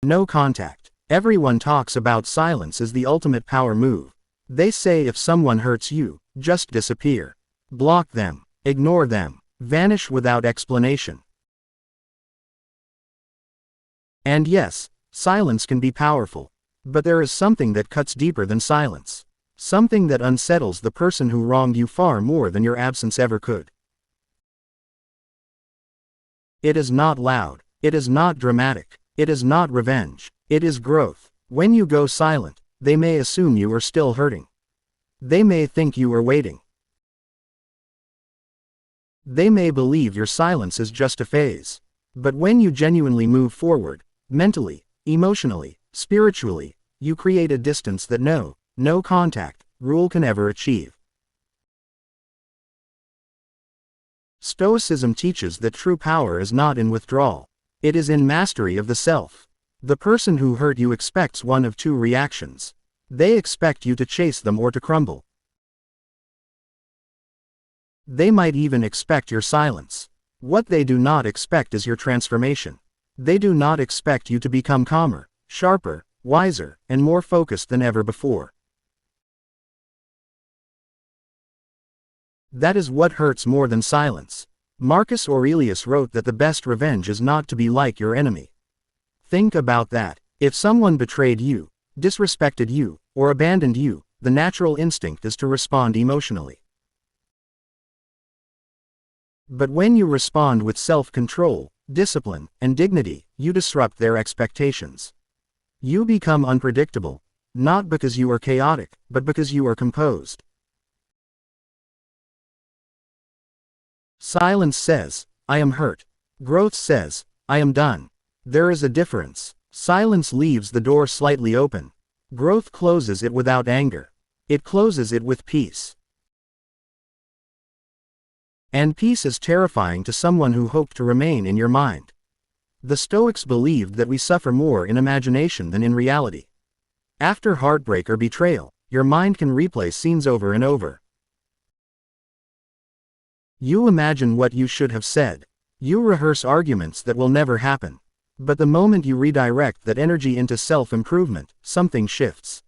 No contact. Everyone talks about silence as the ultimate power move. They say if someone hurts you, just disappear. Block them. Ignore them. Vanish without explanation. And yes, silence can be powerful. But there is something that cuts deeper than silence. Something that unsettles the person who wronged you far more than your absence ever could. It is not loud. It is not dramatic. It is not revenge. It is growth. When you go silent, they may assume you are still hurting. They may think you are waiting. They may believe your silence is just a phase. But when you genuinely move forward, mentally, emotionally, spiritually, you create a distance that no contact rule can ever achieve. Stoicism teaches that true power is not in withdrawal. It is in mastery of the self. The person who hurt you expects one of two reactions. They expect you to chase them or to crumble. They might even expect your silence. What they do not expect is your transformation. They do not expect you to become calmer, sharper, wiser, and more focused than ever before. That is what hurts more than silence. Marcus Aurelius wrote that the best revenge is not to be like your enemy. Think about that. If someone betrayed you, disrespected you, or abandoned you, the natural instinct is to respond emotionally. But when you respond with self-control, discipline, and dignity, you disrupt their expectations. You become unpredictable, not because you are chaotic, but because you are composed. Silence says, I am hurt. Growth says, I am done. There is a difference. Silence leaves the door slightly open. Growth closes it without anger. It closes it with peace. And peace is terrifying to someone who hoped to remain in your mind. The Stoics believed that we suffer more in imagination than in reality. After heartbreak or betrayal, your mind can replay scenes over and over. You imagine what you should have said. You rehearse arguments that will never happen. But the moment you redirect that energy into self-improvement, something shifts.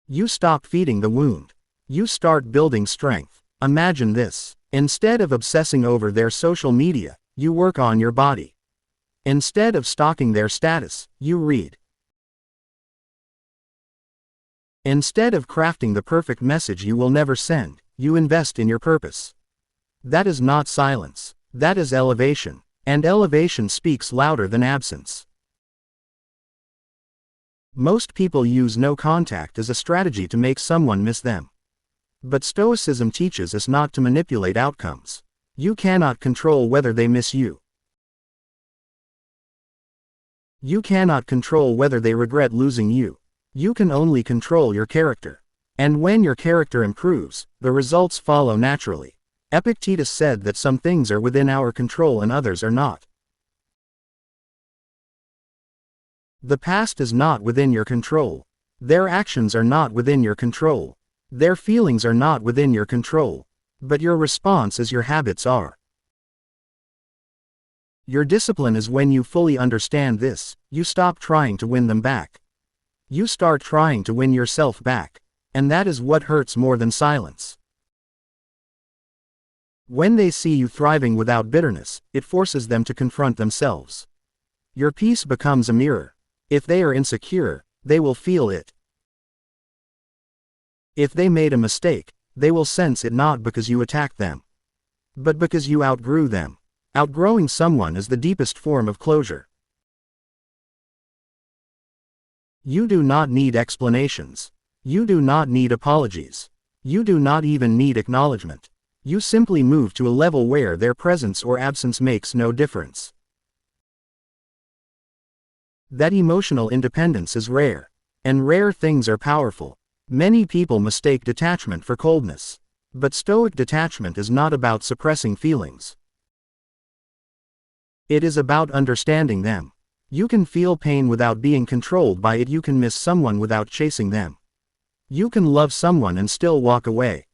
You stop feeding the wound. You start building strength. Imagine this. Instead of obsessing over their social media, you work on your body. Instead of stalking their status, you read. Instead of crafting the perfect message you will never send, you invest in your purpose. That is not silence. That is elevation. And elevation speaks louder than absence. Most people use no contact as a strategy to make someone miss them. But Stoicism teaches us not to manipulate outcomes. You cannot control whether they miss you. You cannot control whether they regret losing you. You can only control your character. And when your character improves, the results follow naturally. Epictetus said that some things are within our control and others are not. The past is not within your control. Their actions are not within your control. Their feelings are not within your control. But your response as your habits are. Your discipline is when you fully understand this, you stop trying to win them back. You start trying to win yourself back. And that is what hurts more than silence. When they see you thriving without bitterness, it forces them to confront themselves. Your peace becomes a mirror. If they are insecure, they will feel it. If they made a mistake, they will sense it not because you attacked them, but because you outgrew them. Outgrowing someone is the deepest form of closure. You do not need explanations. You do not need apologies. You do not even need acknowledgement. You simply move to a level where their presence or absence makes no difference. That emotional independence is rare. And rare things are powerful. Many people mistake detachment for coldness. But Stoic detachment is not about suppressing feelings. It is about understanding them. You can feel pain without being controlled by it. You can miss someone without chasing them. You can love someone and still walk away.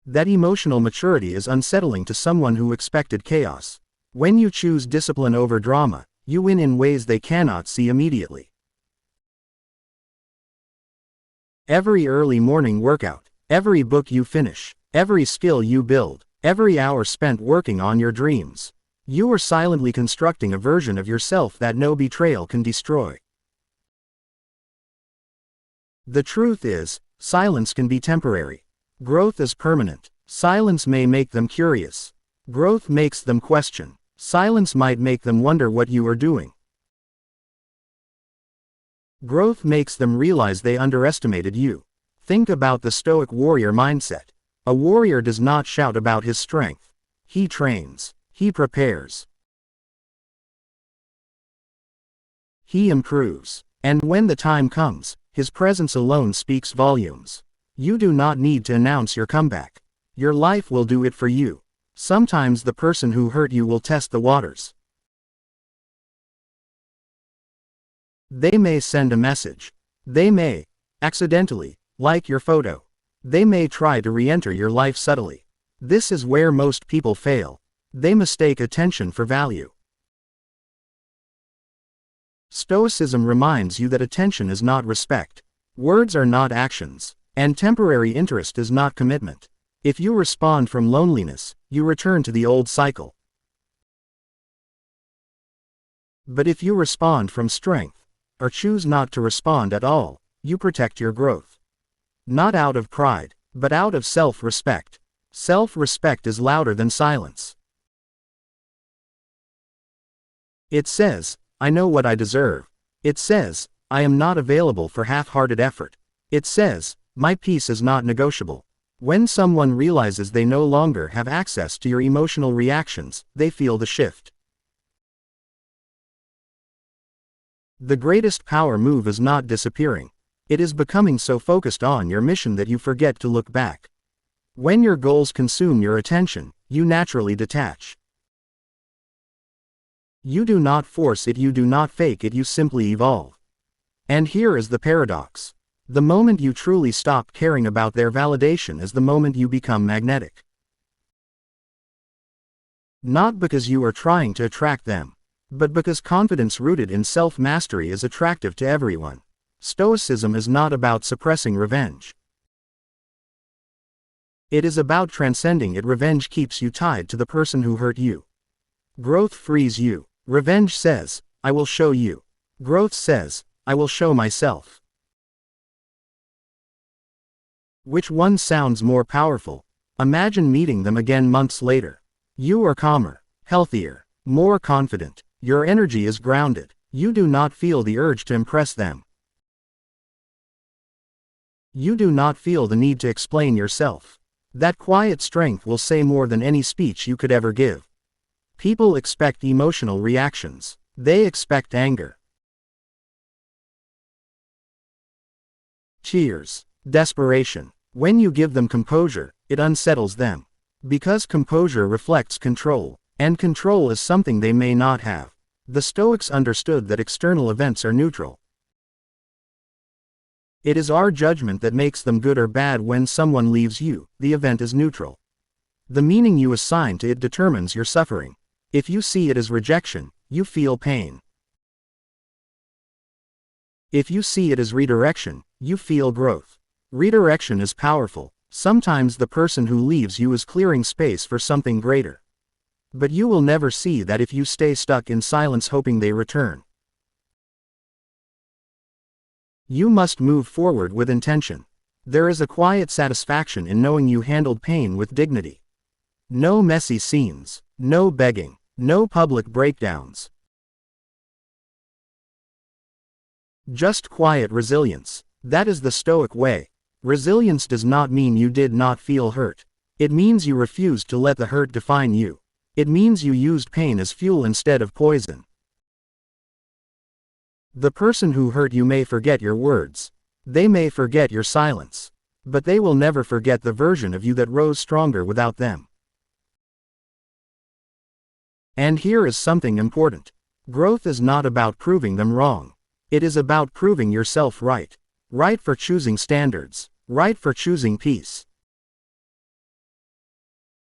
That emotional maturity is unsettling to someone who expected chaos. When you choose discipline over drama, you win in ways they cannot see immediately. Every early morning workout, every book you finish, every skill you build, every hour spent working on your dreams, you are silently constructing a version of yourself that no betrayal can destroy. The truth is, silence can be temporary. Growth is permanent. Silence may make them curious. Growth makes them question. Silence might make them wonder what you are doing. Growth makes them realize they underestimated you. Think about the Stoic warrior mindset. A warrior does not shout about his strength. He trains. He prepares. He improves. And when the time comes, his presence alone speaks volumes. You do not need to announce your comeback. Your life will do it for you. Sometimes the person who hurt you will test the waters. They may send a message. They may, accidentally, like your photo. They may try to re-enter your life subtly. This is where most people fail. They mistake attention for value. Stoicism reminds you that attention is not respect. Words are not actions. And temporary interest is not commitment. If you respond from loneliness, you return to the old cycle. But if you respond from strength, or choose not to respond at all, you protect your growth. Not out of pride, but out of self-respect. Self-respect is louder than silence. It says, I know what I deserve. It says, I am not available for half-hearted effort. It says, my peace is not negotiable. When someone realizes they no longer have access to your emotional reactions, they feel the shift. The greatest power move is not disappearing. It is becoming so focused on your mission that you forget to look back. When your goals consume your attention, you naturally detach. You do not force it, you do not fake it, you simply evolve. And here is the paradox. The moment you truly stop caring about their validation is the moment you become magnetic. Not because you are trying to attract them, but because confidence rooted in self-mastery is attractive to everyone. Stoicism is not about suppressing revenge. It is about transcending it. Revenge keeps you tied to the person who hurt you. Growth frees you. Revenge says, I will show you. Growth says, I will show myself. Which one sounds more powerful? Imagine meeting them again months later. You are calmer, healthier, more confident. Your energy is grounded. You do not feel the urge to impress them. You do not feel the need to explain yourself. That quiet strength will say more than any speech you could ever give. People expect emotional reactions. They expect anger. Tears. Desperation. When you give them composure, it unsettles them. Because composure reflects control, and control is something they may not have. The Stoics understood that external events are neutral. It is our judgment that makes them good or bad. When someone leaves you, the event is neutral. The meaning you assign to it determines your suffering. If you see it as rejection, you feel pain. If you see it as redirection, you feel growth. Redirection is powerful. Sometimes the person who leaves you is clearing space for something greater. But you will never see that if you stay stuck in silence hoping they return. You must move forward with intention. There is a quiet satisfaction in knowing you handled pain with dignity. No messy scenes, no begging, no public breakdowns. Just quiet resilience. That is the Stoic way. Resilience does not mean you did not feel hurt. It means you refused to let the hurt define you. It means you used pain as fuel instead of poison. The person who hurt you may forget your words. They may forget your silence. But they will never forget the version of you that rose stronger without them. And here is something important. Growth is not about proving them wrong. It is about proving yourself right. Right for choosing standards. Right for choosing peace.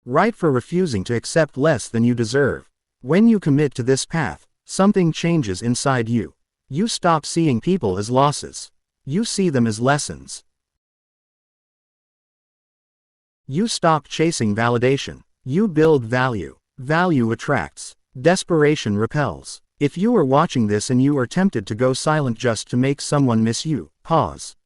Right for refusing to accept less than you deserve. When you commit to this path, something changes inside you. You stop seeing people as losses. You see them as lessons. You stop chasing validation. You build value. Value attracts. Desperation repels. If you are watching this and you are tempted to go silent just to make someone miss you, pause.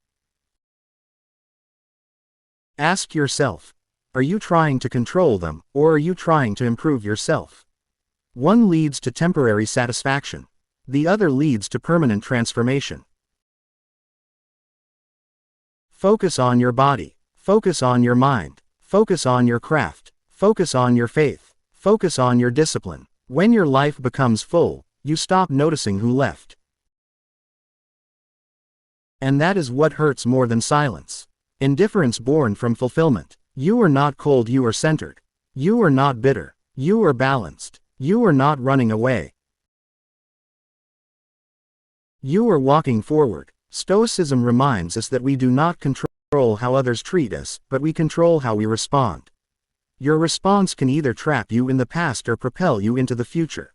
Ask yourself, are you trying to control them, or are you trying to improve yourself? One leads to temporary satisfaction. The other leads to permanent transformation. Focus on your body. Focus on your mind. Focus on your craft. Focus on your faith. Focus on your discipline. When your life becomes full, you stop noticing who left. And that is what hurts more than silence. Indifference born from fulfillment. You are not cold, you are centered. You are not bitter. You are balanced. You are not running away. You are walking forward. Stoicism reminds us that we do not control how others treat us, but we control how we respond. Your response can either trap you in the past or propel you into the future.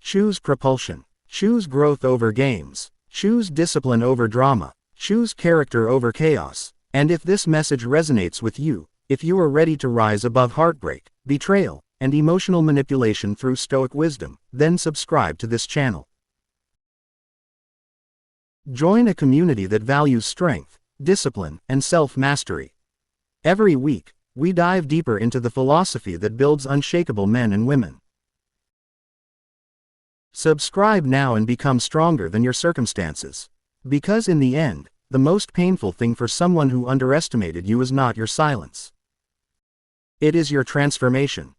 Choose propulsion. Choose growth over games. Choose discipline over drama. Choose character over chaos. And if this message resonates with you, if you are ready to rise above heartbreak, betrayal, and emotional manipulation through Stoic wisdom, then subscribe to this channel. Join a community that values strength, discipline, and self-mastery. Every week, we dive deeper into the philosophy that builds unshakable men and women. Subscribe now and become stronger than your circumstances. Because in the end, the most painful thing for someone who underestimated you is not your silence. It is your transformation.